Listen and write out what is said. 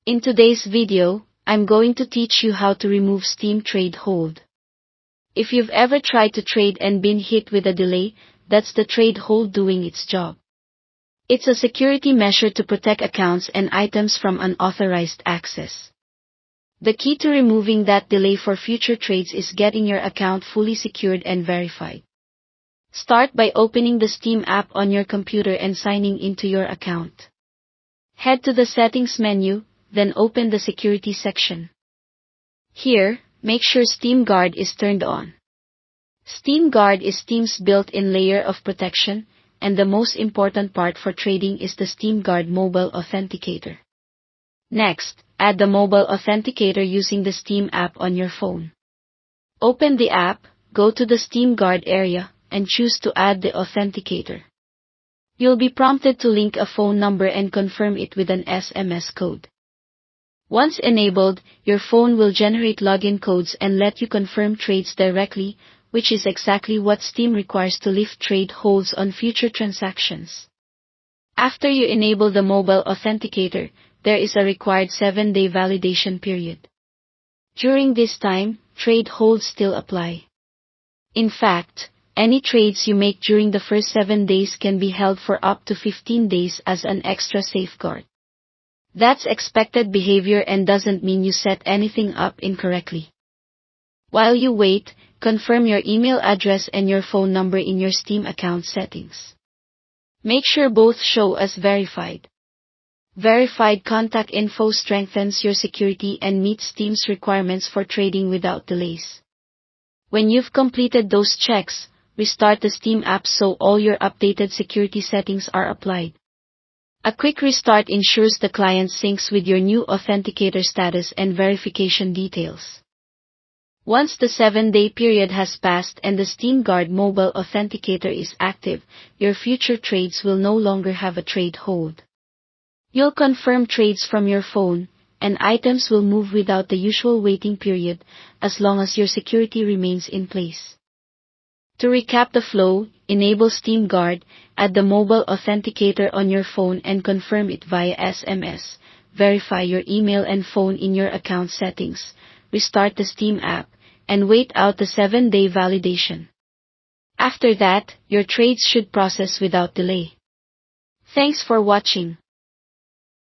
In today's video, I'm going to teach you how to remove Steam trade hold. If you've ever tried to trade and been hit with a delay, that's the trade hold doing its job. It's a security measure to protect accounts and items from unauthorized access. The key to removing that delay for future trades is getting your account fully secured and verified. Start by opening the Steam app on your computer and signing into your account. Head to the Settings menu, then open the Security section. Here, make sure Steam Guard is turned on. Steam Guard is Steam's built-in layer of protection, and the most important part for trading is the Steam Guard mobile authenticator. Next, add the mobile authenticator using the Steam app on your phone. Open the app, go to the Steam Guard area, and choose to add the authenticator. You'll be prompted to link a phone number and confirm it with an SMS code. Once enabled, your phone will generate login codes and let you confirm trades directly, which is exactly what Steam requires to lift trade holds on future transactions. After you enable the mobile authenticator, there is a required 7-day validation period. During this time, trade holds still apply. In fact, any trades you make during the first 7 days can be held for up to 15 days as an extra safeguard. That's expected behavior and doesn't mean you set anything up incorrectly. While you wait, confirm your email address and your phone number in your Steam account settings. Make sure both show as verified. Verified contact info strengthens your security and meets Steam's requirements for trading without delays. When you've completed those checks, restart the Steam app so all your updated security settings are applied. A quick restart ensures the client syncs with your new authenticator status and verification details. Once the 7-day period has passed and the Steam Guard mobile authenticator is active, your future trades will no longer have a trade hold. You'll confirm trades from your phone, and items will move without the usual waiting period, as long as your security remains in place. To recap the flow, enable Steam Guard, add the mobile authenticator on your phone and confirm it via SMS, verify your email and phone in your account settings, restart the Steam app, and wait out the 7-day validation. After that, your trades should process without delay. Thanks for watching.